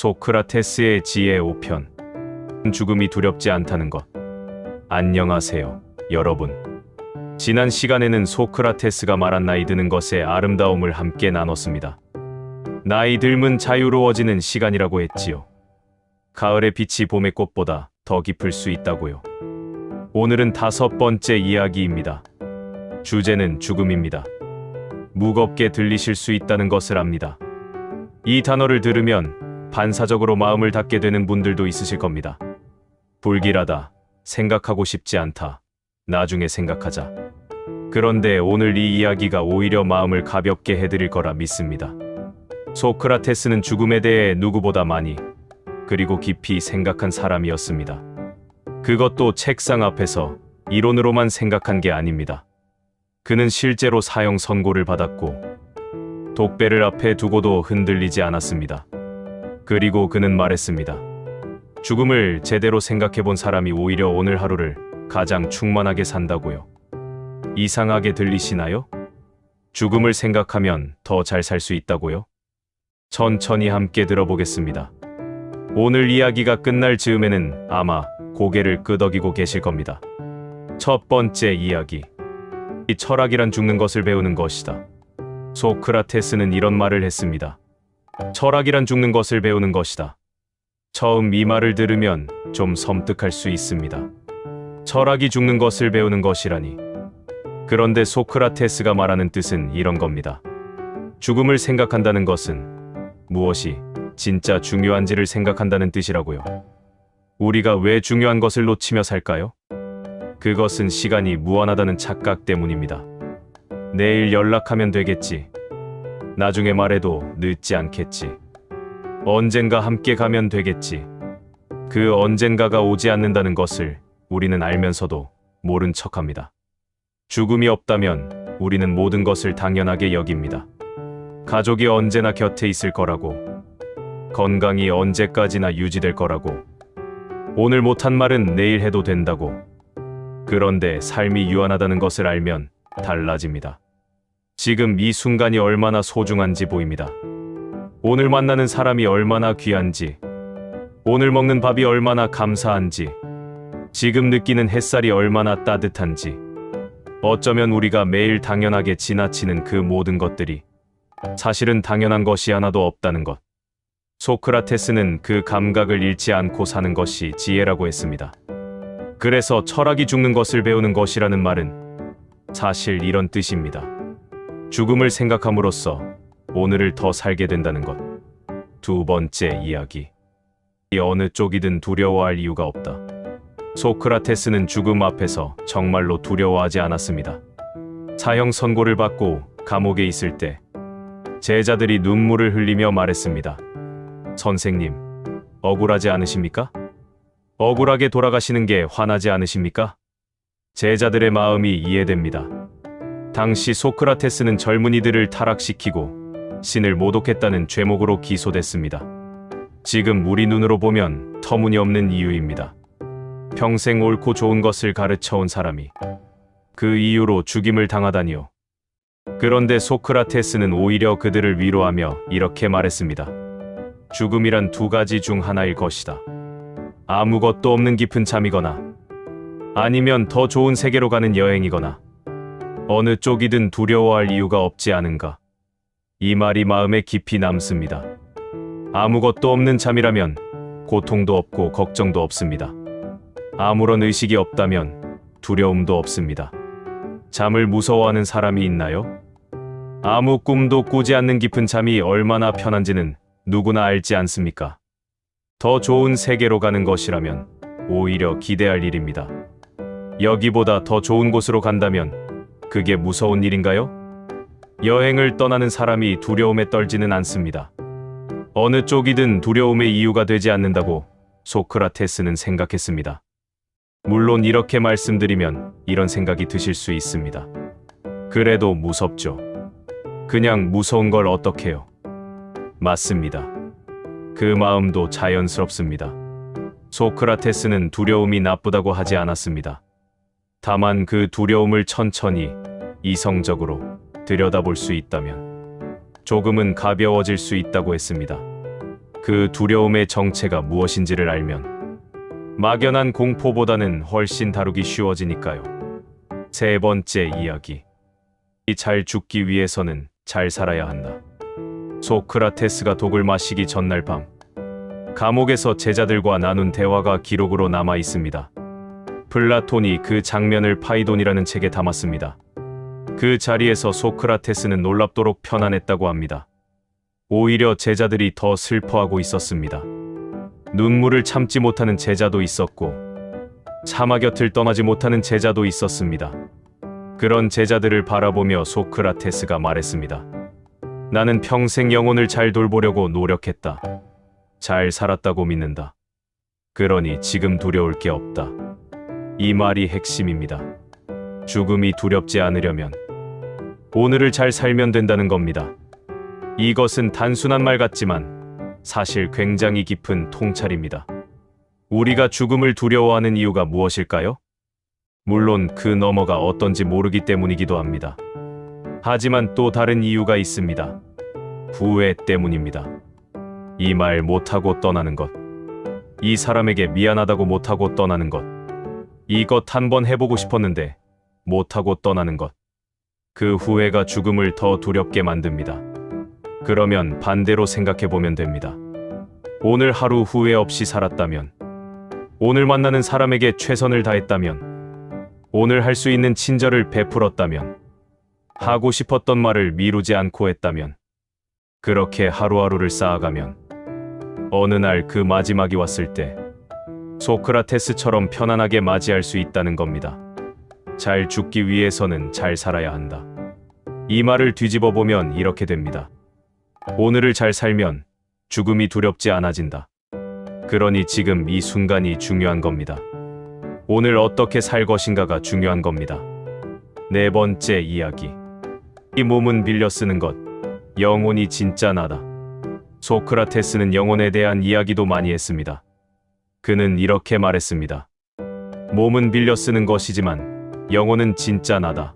소크라테스의 지혜 5편. 죽음이 두렵지 않다는 것. 안녕하세요, 여러분. 지난 시간에는 소크라테스가 말한 나이 드는 것의 아름다움을 함께 나눴습니다. 나이 들면 자유로워지는 시간이라고 했지요. 가을의 빛이 봄의 꽃보다 더 깊을 수 있다고요. 오늘은 5번째 이야기입니다. 주제는 죽음입니다. 무겁게 들리실 수 있다는 것을 압니다. 이 단어를 들으면 반사적으로 마음을 닫게 되는 분들도 있으실 겁니다. 불길하다, 생각하고 싶지 않다, 나중에 생각하자. 그런데 오늘 이 이야기가 오히려 마음을 가볍게 해드릴 거라 믿습니다. 소크라테스는 죽음에 대해 누구보다 많이, 그리고 깊이 생각한 사람이었습니다. 그것도 책상 앞에서 이론으로만 생각한 게 아닙니다. 그는 실제로 사형 선고를 받았고 독배를 앞에 두고도 흔들리지 않았습니다. 그리고 그는 말했습니다. 죽음을 제대로 생각해본 사람이 오히려 오늘 하루를 가장 충만하게 산다고요. 이상하게 들리시나요? 죽음을 생각하면 더 잘 살 수 있다고요? 천천히 함께 들어보겠습니다. 오늘 이야기가 끝날 즈음에는 아마 고개를 끄덕이고 계실 겁니다. 첫 번째 이야기. 이 철학이란 죽는 것을 배우는 것이다. 소크라테스는 이런 말을 했습니다. 철학이란 죽는 것을 배우는 것이다. 처음 이 말을 들으면 좀 섬뜩할 수 있습니다. 철학이 죽는 것을 배우는 것이라니. 그런데 소크라테스가 말하는 뜻은 이런 겁니다. 죽음을 생각한다는 것은 무엇이 진짜 중요한지를 생각한다는 뜻이라고요. 우리가 왜 중요한 것을 놓치며 살까요? 그것은 시간이 무한하다는 착각 때문입니다. 내일 연락하면 되겠지. 나중에 말해도 늦지 않겠지. 언젠가 함께 가면 되겠지. 그 언젠가가 오지 않는다는 것을 우리는 알면서도 모른 척합니다. 죽음이 없다면 우리는 모든 것을 당연하게 여깁니다. 가족이 언제나 곁에 있을 거라고, 건강이 언제까지나 유지될 거라고, 오늘 못한 말은 내일 해도 된다고. 그런데 삶이 유한하다는 것을 알면 달라집니다. 지금 이 순간이 얼마나 소중한지 보입니다. 오늘 만나는 사람이 얼마나 귀한지, 오늘 먹는 밥이 얼마나 감사한지, 지금 느끼는 햇살이 얼마나 따뜻한지, 어쩌면 우리가 매일 당연하게 지나치는 그 모든 것들이 사실은 당연한 것이 하나도 없다는 것. 소크라테스는 그 감각을 잃지 않고 사는 것이 지혜라고 했습니다. 그래서 철학이 죽는 것을 배우는 것이라는 말은 사실 이런 뜻입니다. 죽음을 생각함으로써 오늘을 더 살게 된다는 것. 두 번째 이야기. 어느 쪽이든 두려워할 이유가 없다. 소크라테스는 죽음 앞에서 정말로 두려워하지 않았습니다. 사형 선고를 받고 감옥에 있을 때 제자들이 눈물을 흘리며 말했습니다. 선생님, 억울하지 않으십니까? 억울하게 돌아가시는 게 화나지 않으십니까? 제자들의 마음이 이해됩니다. 당시 소크라테스는 젊은이들을 타락시키고 신을 모독했다는 죄목으로 기소됐습니다. 지금 우리 눈으로 보면 터무니없는 이유입니다. 평생 옳고 좋은 것을 가르쳐온 사람이 그 이유로 죽임을 당하다니요. 그런데 소크라테스는 오히려 그들을 위로하며 이렇게 말했습니다. 죽음이란 두 가지 중 하나일 것이다. 아무것도 없는 깊은 잠이거나 아니면 더 좋은 세계로 가는 여행이거나 어느 쪽이든 두려워할 이유가 없지 않은가. 이 말이 마음에 깊이 남습니다. 아무것도 없는 잠이라면 고통도 없고 걱정도 없습니다. 아무런 의식이 없다면 두려움도 없습니다. 잠을 무서워하는 사람이 있나요? 아무 꿈도 꾸지 않는 깊은 잠이 얼마나 편한지는 누구나 알지 않습니까? 더 좋은 세계로 가는 것이라면 오히려 기대할 일입니다. 여기보다 더 좋은 곳으로 간다면 그게 무서운 일인가요? 여행을 떠나는 사람이 두려움에 떨지는 않습니다. 어느 쪽이든 두려움의 이유가 되지 않는다고 소크라테스는 생각했습니다. 물론 이렇게 말씀드리면 이런 생각이 드실 수 있습니다. 그래도 무섭죠. 그냥 무서운 걸 어떡해요? 맞습니다. 그 마음도 자연스럽습니다. 소크라테스는 두려움이 나쁘다고 하지 않았습니다. 다만 그 두려움을 천천히, 이성적으로 들여다볼 수 있다면 조금은 가벼워질 수 있다고 했습니다. 그 두려움의 정체가 무엇인지를 알면 막연한 공포보다는 훨씬 다루기 쉬워지니까요. 세 번째 이야기. 잘 죽기 위해서는 잘 살아야 한다. 소크라테스가 독을 마시기 전날 밤, 감옥에서 제자들과 나눈 대화가 기록으로 남아 있습니다. 플라톤이 그 장면을 파이돈이라는 책에 담았습니다. 그 자리에서 소크라테스는 놀랍도록 편안했다고 합니다. 오히려 제자들이 더 슬퍼하고 있었습니다. 눈물을 참지 못하는 제자도 있었고 사마 곁을 떠나지 못하는 제자도 있었습니다. 그런 제자들을 바라보며 소크라테스가 말했습니다. 나는 평생 영혼을 잘 돌보려고 노력했다. 잘 살았다고 믿는다. 그러니 지금 두려울 게 없다. 이 말이 핵심입니다. 죽음이 두렵지 않으려면 오늘을 잘 살면 된다는 겁니다. 이것은 단순한 말 같지만 사실 굉장히 깊은 통찰입니다. 우리가 죽음을 두려워하는 이유가 무엇일까요? 물론 그 너머가 어떤지 모르기 때문이기도 합니다. 하지만 또 다른 이유가 있습니다. 후회 때문입니다. 이 말 못하고 떠나는 것, 이 사람에게 미안하다고 못하고 떠나는 것, 이것 한번 해보고 싶었는데 못하고 떠나는 것, 그 후회가 죽음을 더 두렵게 만듭니다. 그러면 반대로 생각해보면 됩니다. 오늘 하루 후회 없이 살았다면, 오늘 만나는 사람에게 최선을 다했다면, 오늘 할 수 있는 친절을 베풀었다면, 하고 싶었던 말을 미루지 않고 했다면, 그렇게 하루하루를 쌓아가면 어느 날 그 마지막이 왔을 때 소크라테스처럼 편안하게 맞이할 수 있다는 겁니다. 잘 죽기 위해서는 잘 살아야 한다. 이 말을 뒤집어 보면 이렇게 됩니다. 오늘을 잘 살면 죽음이 두렵지 않아진다. 그러니 지금 이 순간이 중요한 겁니다. 오늘 어떻게 살 것인가가 중요한 겁니다. 네 번째 이야기. 이 몸은 빌려 쓰는 것, 영혼이 진짜 나다. 소크라테스는 영혼에 대한 이야기도 많이 했습니다. 그는 이렇게 말했습니다. 몸은 빌려 쓰는 것이지만 영혼은 진짜 나다.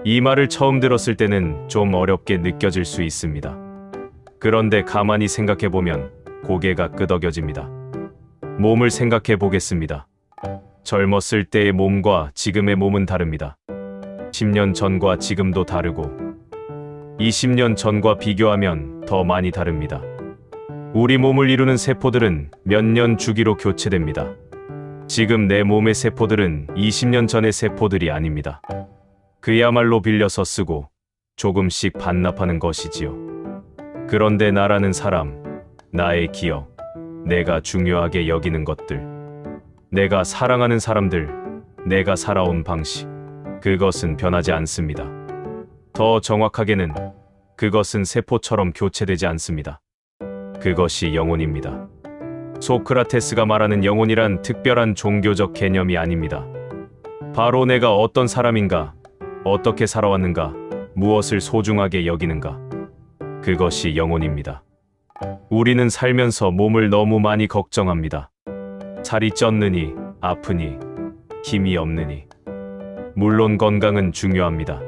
이 말을 처음 들었을 때는 좀 어렵게 느껴질 수 있습니다. 그런데 가만히 생각해보면 고개가 끄덕여집니다. 몸을 생각해 보겠습니다. 젊었을 때의 몸과 지금의 몸은 다릅니다. 10년 전과 지금도 다르고 20년 전과 비교하면 더 많이 다릅니다. 우리 몸을 이루는 세포들은 몇 년 주기로 교체됩니다. 지금 내 몸의 세포들은 20년 전의 세포들이 아닙니다. 그야말로 빌려서 쓰고 조금씩 반납하는 것이지요. 그런데 나라는 사람, 나의 기억, 내가 중요하게 여기는 것들, 내가 사랑하는 사람들, 내가 살아온 방식, 그것은 변하지 않습니다. 더 정확하게는 그것은 세포처럼 교체되지 않습니다. 그것이 영혼입니다. 소크라테스가 말하는 영혼이란 특별한 종교적 개념이 아닙니다. 바로 내가 어떤 사람인가, 어떻게 살아왔는가, 무엇을 소중하게 여기는가, 그것이 영혼입니다. 우리는 살면서 몸을 너무 많이 걱정합니다. 살이 쪘느니, 아프니, 힘이 없느니. 물론 건강은 중요합니다.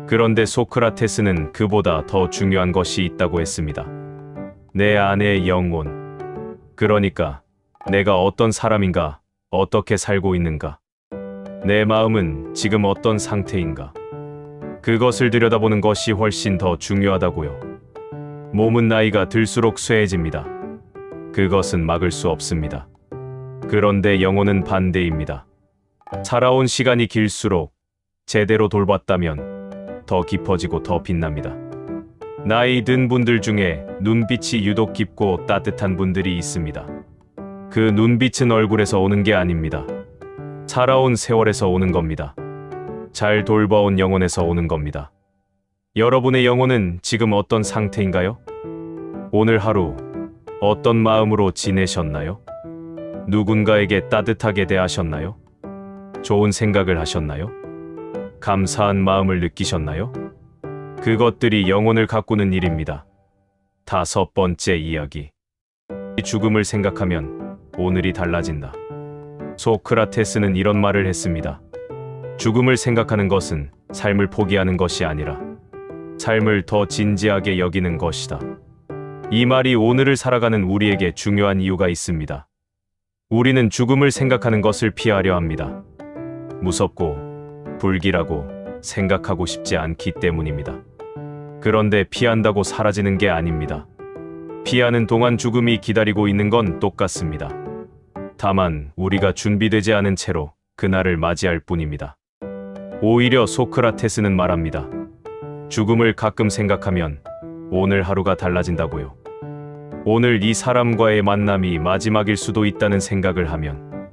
그런데 소크라테스는 그보다 더 중요한 것이 있다고 했습니다. 내 안의 영혼. 그러니까 내가 어떤 사람인가, 어떻게 살고 있는가, 내 마음은 지금 어떤 상태인가, 그것을 들여다보는 것이 훨씬 더 중요하다고요. 몸은 나이가 들수록 쇠해집니다. 그것은 막을 수 없습니다. 그런데 영혼은 반대입니다. 살아온 시간이 길수록 제대로 돌봤다면 더 깊어지고 더 빛납니다. 나이 든 분들 중에 눈빛이 유독 깊고 따뜻한 분들이 있습니다. 그 눈빛은 얼굴에서 오는 게 아닙니다. 살아온 세월에서 오는 겁니다. 잘 돌봐온 영혼에서 오는 겁니다. 여러분의 영혼은 지금 어떤 상태인가요? 오늘 하루 어떤 마음으로 지내셨나요? 누군가에게 따뜻하게 대하셨나요? 좋은 생각을 하셨나요? 감사한 마음을 느끼셨나요? 그것들이 영혼을 가꾸는 일입니다. 다섯 번째 이야기. 죽음을 생각하면 오늘이 달라진다. 소크라테스는 이런 말을 했습니다. 죽음을 생각하는 것은 삶을 포기하는 것이 아니라 삶을 더 진지하게 여기는 것이다. 이 말이 오늘을 살아가는 우리에게 중요한 이유가 있습니다. 우리는 죽음을 생각하는 것을 피하려 합니다. 무섭고 불길하고 생각하고 싶지 않기 때문입니다. 그런데 피한다고 사라지는 게 아닙니다. 피하는 동안 죽음이 기다리고 있는 건 똑같습니다. 다만 우리가 준비되지 않은 채로 그날을 맞이할 뿐입니다. 오히려 소크라테스는 말합니다. 죽음을 가끔 생각하면 오늘 하루가 달라진다고요. 오늘 이 사람과의 만남이 마지막일 수도 있다는 생각을 하면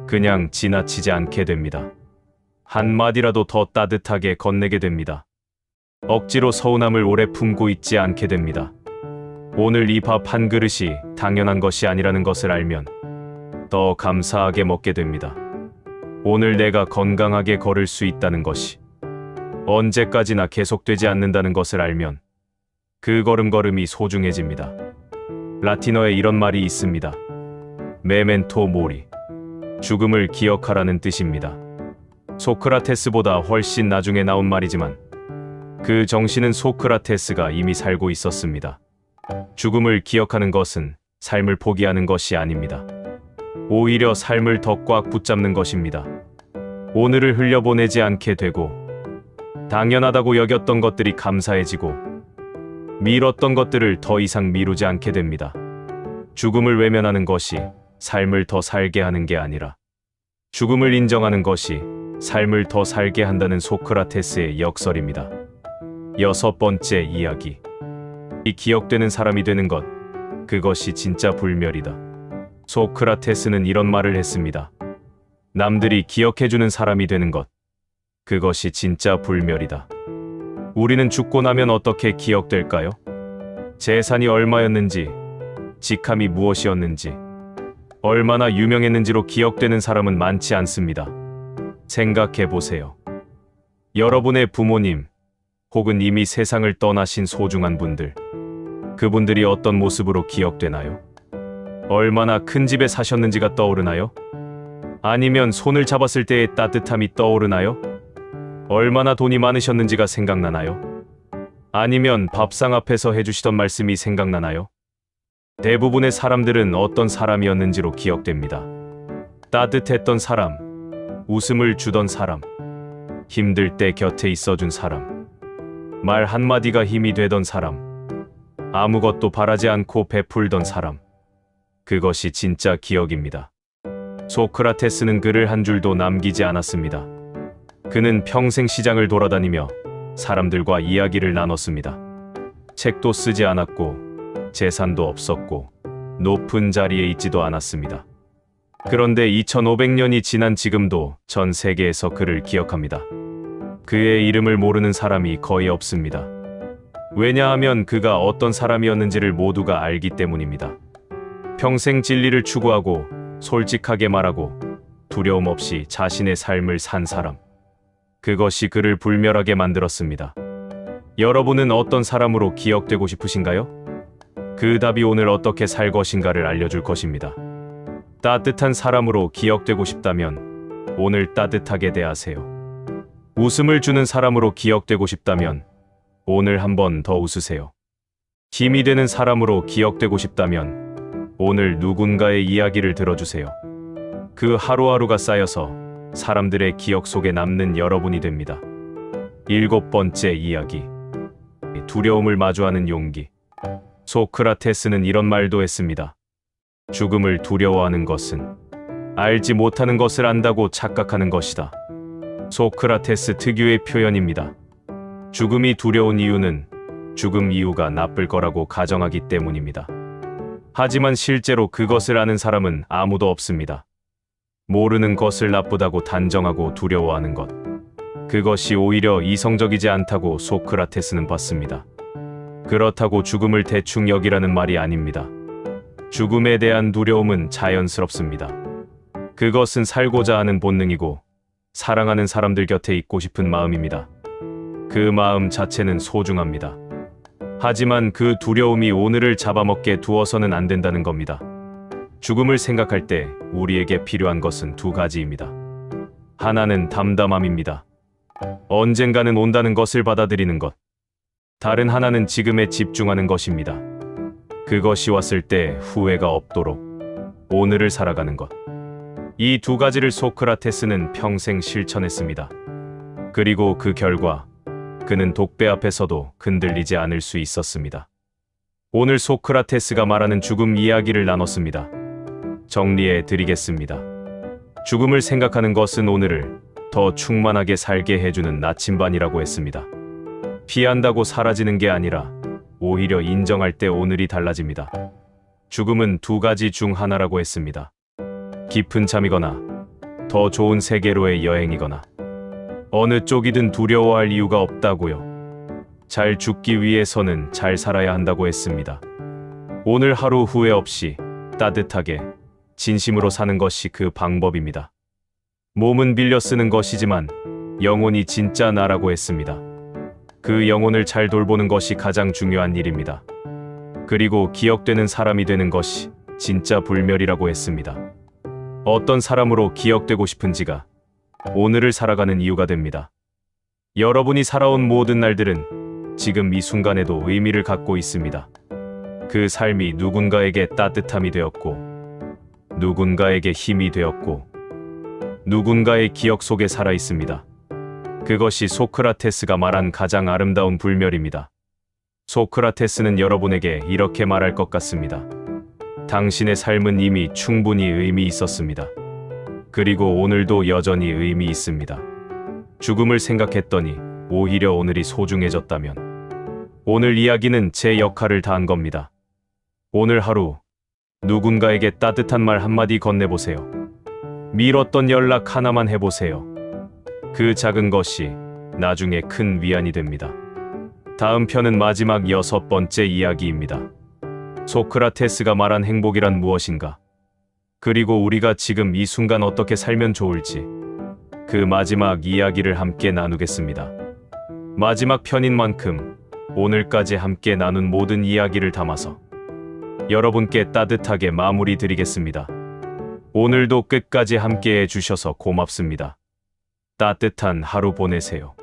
그냥 지나치지 않게 됩니다. 한마디라도 더 따뜻하게 건네게 됩니다. 억지로 서운함을 오래 품고 있지 않게 됩니다. 오늘 이 밥 한 그릇이 당연한 것이 아니라는 것을 알면 더 감사하게 먹게 됩니다. 오늘 내가 건강하게 걸을 수 있다는 것이 언제까지나 계속되지 않는다는 것을 알면 그 걸음걸음이 소중해집니다. 라틴어에 이런 말이 있습니다. 메멘토 모리. 죽음을 기억하라는 뜻입니다. 소크라테스보다 훨씬 나중에 나온 말이지만 그 정신은 소크라테스가 이미 살고 있었습니다. 죽음을 기억하는 것은 삶을 포기하는 것이 아닙니다. 오히려 삶을 더 꽉 붙잡는 것입니다. 오늘을 흘려보내지 않게 되고 당연하다고 여겼던 것들이 감사해지고 미뤘던 것들을 더 이상 미루지 않게 됩니다. 죽음을 외면하는 것이 삶을 더 살게 하는 게 아니라 죽음을 인정하는 것이 삶을 더 살게 한다는 소크라테스의 역설입니다. 6번째 이야기. 이 기억되는 사람이 되는 것, 그것이 진짜 불멸이다. 소크라테스는 이런 말을 했습니다. 남들이 기억해주는 사람이 되는 것, 그것이 진짜 불멸이다. 우리는 죽고 나면 어떻게 기억될까요? 재산이 얼마였는지, 직함이 무엇이었는지, 얼마나 유명했는지로 기억되는 사람은 많지 않습니다. 생각해 보세요. 여러분의 부모님, 혹은 이미 세상을 떠나신 소중한 분들, 그분들이 어떤 모습으로 기억되나요? 얼마나 큰 집에 사셨는지가 떠오르나요? 아니면 손을 잡았을 때의 따뜻함이 떠오르나요? 얼마나 돈이 많으셨는지가 생각나나요? 아니면 밥상 앞에서 해주시던 말씀이 생각나나요? 대부분의 사람들은 어떤 사람이었는지로 기억됩니다. 따뜻했던 사람, 웃음을 주던 사람, 힘들 때 곁에 있어준 사람, 말 한마디가 힘이 되던 사람, 아무것도 바라지 않고 베풀던 사람, 그것이 진짜 기억입니다. 소크라테스는 글을 한 줄도 남기지 않았습니다. 그는 평생 시장을 돌아다니며 사람들과 이야기를 나눴습니다. 책도 쓰지 않았고 재산도 없었고 높은 자리에 있지도 않았습니다. 그런데 2500년이 지난 지금도 전 세계에서 그를 기억합니다. 그의 이름을 모르는 사람이 거의 없습니다. 왜냐하면 그가 어떤 사람이었는지를 모두가 알기 때문입니다. 평생 진리를 추구하고 솔직하게 말하고 두려움 없이 자신의 삶을 산 사람. 그것이 그를 불멸하게 만들었습니다. 여러분은 어떤 사람으로 기억되고 싶으신가요? 그 답이 오늘 어떻게 살 것인가를 알려줄 것입니다. 따뜻한 사람으로 기억되고 싶다면 오늘 따뜻하게 대하세요. 웃음을 주는 사람으로 기억되고 싶다면 오늘 한 번 더 웃으세요. 힘이 되는 사람으로 기억되고 싶다면 오늘 누군가의 이야기를 들어주세요. 그 하루하루가 쌓여서 사람들의 기억 속에 남는 여러분이 됩니다. 7번째 이야기. 두려움을 마주하는 용기. 소크라테스는 이런 말도 했습니다. 죽음을 두려워하는 것은 알지 못하는 것을 안다고 착각하는 것이다. 소크라테스 특유의 표현입니다. 죽음이 두려운 이유는 죽음 이유가 나쁠 거라고 가정하기 때문입니다. 하지만 실제로 그것을 아는 사람은 아무도 없습니다. 모르는 것을 나쁘다고 단정하고 두려워하는 것. 그것이 오히려 이성적이지 않다고 소크라테스는 봤습니다. 그렇다고 죽음을 대충 여기라는 말이 아닙니다. 죽음에 대한 두려움은 자연스럽습니다. 그것은 살고자 하는 본능이고 사랑하는 사람들 곁에 있고 싶은 마음입니다. 그 마음 자체는 소중합니다. 하지만 그 두려움이 오늘을 잡아먹게 두어서는 안 된다는 겁니다. 죽음을 생각할 때 우리에게 필요한 것은 두 가지입니다. 하나는 담담함입니다. 언젠가는 온다는 것을 받아들이는 것. 다른 하나는 지금에 집중하는 것입니다. 그것이 왔을 때 후회가 없도록 오늘을 살아가는 것. 이 두 가지를 소크라테스는 평생 실천했습니다. 그리고 그 결과 그는 독배 앞에서도 흔들리지 않을 수 있었습니다. 오늘 소크라테스가 말하는 죽음 이야기를 나눴습니다. 정리해 드리겠습니다. 죽음을 생각하는 것은 오늘을 더 충만하게 살게 해주는 나침반이라고 했습니다. 피한다고 사라지는 게 아니라 오히려 인정할 때 오늘이 달라집니다. 죽음은 두 가지 중 하나라고 했습니다. 깊은 잠이거나 더 좋은 세계로의 여행이거나 어느 쪽이든 두려워할 이유가 없다고요. 잘 죽기 위해서는 잘 살아야 한다고 했습니다. 오늘 하루 후회 없이 따뜻하게 진심으로 사는 것이 그 방법입니다. 몸은 빌려 쓰는 것이지만 영혼이 진짜 나라고 했습니다. 그 영혼을 잘 돌보는 것이 가장 중요한 일입니다. 그리고 기억되는 사람이 되는 것이 진짜 불멸이라고 했습니다. 어떤 사람으로 기억되고 싶은지가 오늘을 살아가는 이유가 됩니다. 여러분이 살아온 모든 날들은 지금 이 순간에도 의미를 갖고 있습니다. 그 삶이 누군가에게 따뜻함이 되었고, 누군가에게 힘이 되었고, 누군가의 기억 속에 살아 있습니다. 그것이 소크라테스가 말한 가장 아름다운 불멸입니다. 소크라테스는 여러분에게 이렇게 말할 것 같습니다. 당신의 삶은 이미 충분히 의미 있었습니다. 그리고 오늘도 여전히 의미 있습니다. 죽음을 생각했더니 오히려 오늘이 소중해졌다면 오늘 이야기는 제 역할을 다한 겁니다. 오늘 하루 누군가에게 따뜻한 말 한마디 건네보세요. 미뤘던 연락 하나만 해보세요. 그 작은 것이 나중에 큰 위안이 됩니다. 다음 편은 마지막 6번째 이야기입니다. 소크라테스가 말한 행복이란 무엇인가? 그리고 우리가 지금 이 순간 어떻게 살면 좋을지 그 마지막 이야기를 함께 나누겠습니다. 마지막 편인 만큼 오늘까지 함께 나눈 모든 이야기를 담아서 여러분께 따뜻하게 마무리 드리겠습니다. 오늘도 끝까지 함께 해주셔서 고맙습니다. 따뜻한 하루 보내세요.